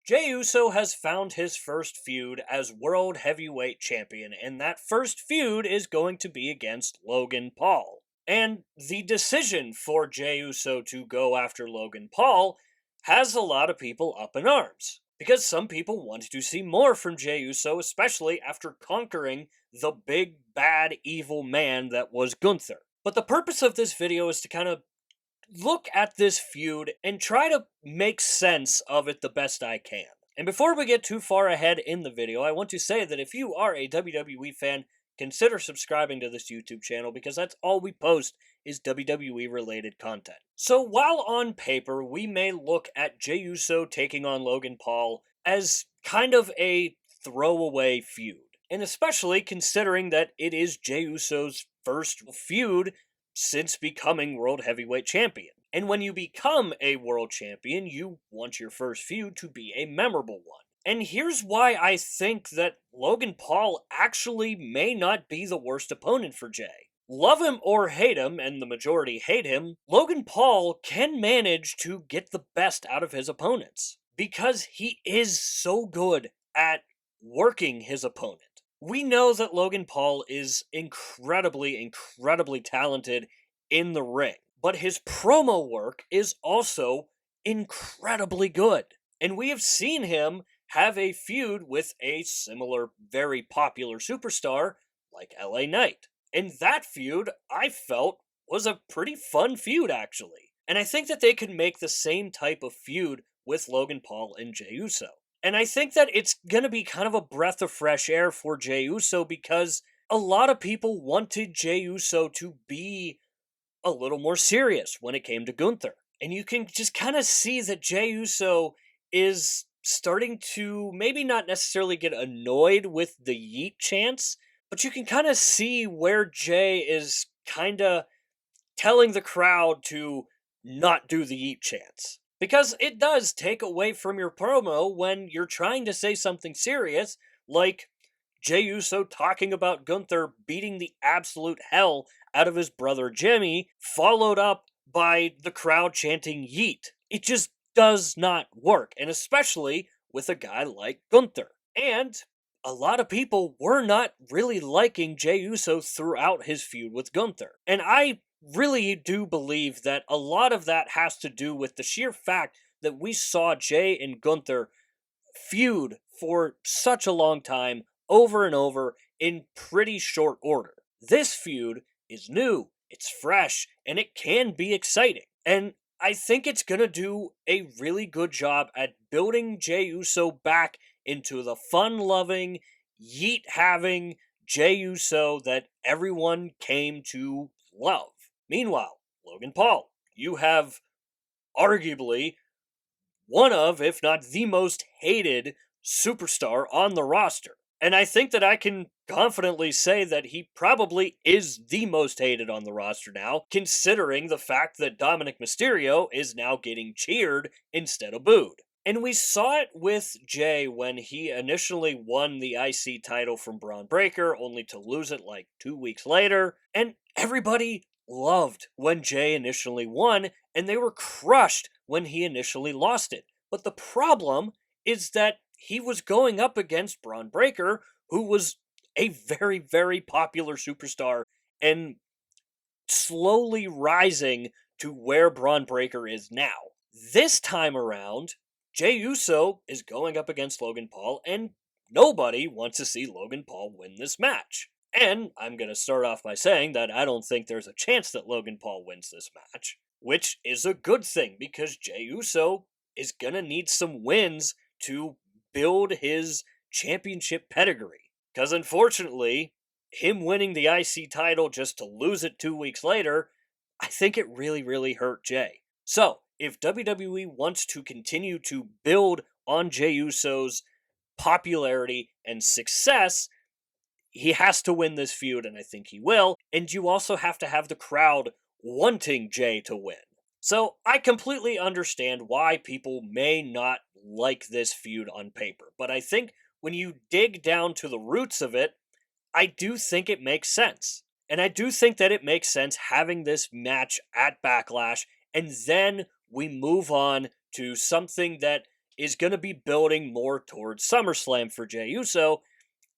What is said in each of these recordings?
Jey Uso has found his first feud as World Heavyweight Champion, and that first feud is going to be against Logan Paul. And the decision for Jey Uso to go after Logan Paul has a lot of people up in arms. Because some people wanted to see more from Jey Uso, especially after conquering the big, bad, evil man that was Gunther. But the purpose of this video is to kind of look at this feud and try to make sense of it the best I can. And before we get too far ahead in the video, I want to say that if you are a WWE fan, consider subscribing to this YouTube channel because that's all we post is WWE related content. So while on paper we may look at Jey Uso taking on Logan Paul as kind of a throwaway feud, and especially considering that it is Jey Uso's first feud since becoming World Heavyweight Champion. And when you become a World Champion, you want your first feud to be a memorable one. And here's why I think that Logan Paul actually may not be the worst opponent for Jey. Love him or hate him, and the majority hate him, Logan Paul can manage to get the best out of his opponents. Because he is so good at working his opponent. We know that Logan Paul is incredibly talented in the ring, but his promo work is also incredibly good. And we have seen him have a feud with a similar, very popular superstar like LA Knight. And that feud, I felt, was a pretty fun feud, actually. And I think that they could make the same type of feud with Logan Paul and Jey Uso. And I think that it's going to be kind of a breath of fresh air for Jey Uso because a lot of people wanted Jey Uso to be a little more serious when it came to Gunther. And you can just kind of see that Jey Uso is starting to maybe not necessarily get annoyed with the yeet chants, but you can kind of see where Jey is kind of telling the crowd to not do the yeet chants. Because it does take away from your promo when you're trying to say something serious, like Jey Uso talking about Gunther beating the absolute hell out of his brother Jimmy, followed up by the crowd chanting yeet. It just does not work, and especially with a guy like Gunther. And a lot of people were not really liking Jey Uso throughout his feud with Gunther. And I really do believe that a lot of that has to do with the sheer fact that we saw Jey and Gunther feud for such a long time, over and over, in pretty short order. This feud is new, it's fresh, and it can be exciting. And I think it's gonna do a really good job at building Jey Uso back into the fun-loving, yeet-having Jey Uso that everyone came to love. Meanwhile, Logan Paul, you have arguably one of, if not the most hated superstar on the roster. And I think that I can confidently say that he probably is the most hated on the roster now, considering the fact that Dominic Mysterio is now getting cheered instead of booed. And we saw it with Jey when he initially won the IC title from Braun Breaker, only to lose it like 2 weeks later. And everybody loved when Jey initially won, and they were crushed when he initially lost it. But the problem is that he was going up against Braun Breaker, who was a very popular superstar and slowly rising to where Braun Breaker is now. This time around, Jey Uso is going up against Logan Paul, and nobody wants to see Logan Paul win this match. And I'm going to start off by saying that I don't think there's a chance that Logan Paul wins this match, which is a good thing because Jey Uso is going to need some wins to build his championship pedigree. Because unfortunately, him winning the IC title just to lose it 2 weeks later, I think it really hurt Jey. So, if WWE wants to continue to build on Jey Uso's popularity and success, he has to win this feud, and I think he will. And you also have to have the crowd wanting Jey to win. So I completely understand why people may not like this feud on paper. But I think when you dig down to the roots of it, I do think it makes sense. And I do think that it makes sense having this match at Backlash, and then we move on to something that is going to be building more towards SummerSlam for Jey Uso,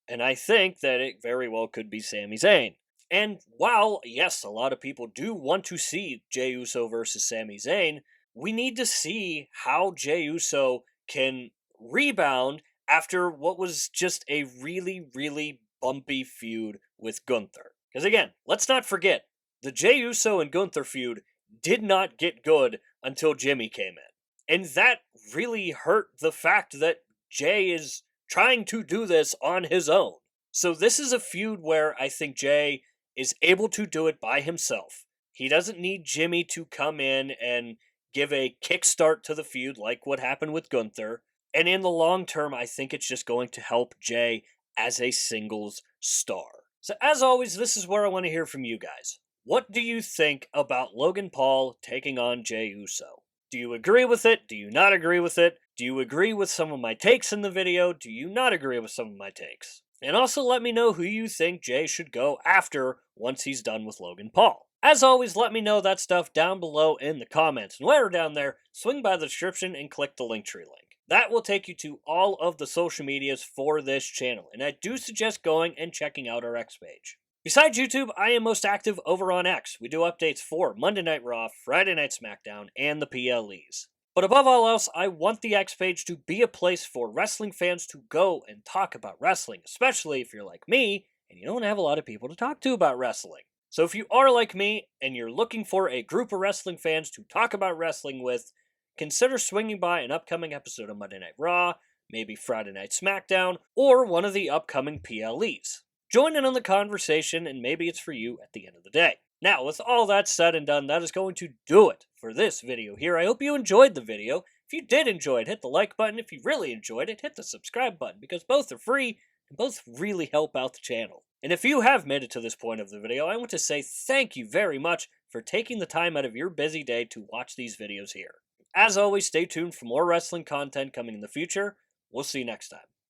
and I think that it very well could be Sami Zayn. And while, yes, a lot of people do want to see Jey Uso versus Sami Zayn, we need to see how Jey Uso can rebound after what was just a really, really bumpy feud with Gunther. Because again, let's not forget, the Jey Uso and Gunther feud did not get good until Jimmy came in. And that really hurt the fact that Jey is trying to do this on his own. So this is a feud where I think Jey is able to do it by himself. He doesn't need Jimmy to come in and give a kickstart to the feud like what happened with Gunther. And in the long term, I think it's just going to help Jey as a singles star. So as always, this is where I want to hear from you guys. What do you think about Logan Paul taking on Jey Uso? Do you agree with it? Do you not agree with it? Do you agree with some of my takes in the video? Do you not agree with some of my takes? And also let me know who you think Jey should go after once he's done with Logan Paul. As always, let me know that stuff down below in the comments. And while you're down there, swing by the description and click the Linktree link. That will take you to all of the social medias for this channel, and I do suggest going and checking out our X page. Besides YouTube, I am most active over on X. We do updates for Monday Night Raw, Friday Night SmackDown, and the PLEs. But above all else, I want the X page to be a place for wrestling fans to go and talk about wrestling, especially if you're like me and you don't have a lot of people to talk to about wrestling. So if you are like me and you're looking for a group of wrestling fans to talk about wrestling with, consider swinging by an upcoming episode of Monday Night Raw, maybe Friday Night SmackDown, or one of the upcoming PLEs. Join in on the conversation, and maybe it's for you at the end of the day. Now, with all that said and done, that is going to do it for this video here. I hope you enjoyed the video. If you did enjoy it, hit the like button. If you really enjoyed it, hit the subscribe button, because both are free and both really help out the channel. And if you have made it to this point of the video, I want to say thank you very much for taking the time out of your busy day to watch these videos here. As always, stay tuned for more wrestling content coming in the future. We'll see you next time.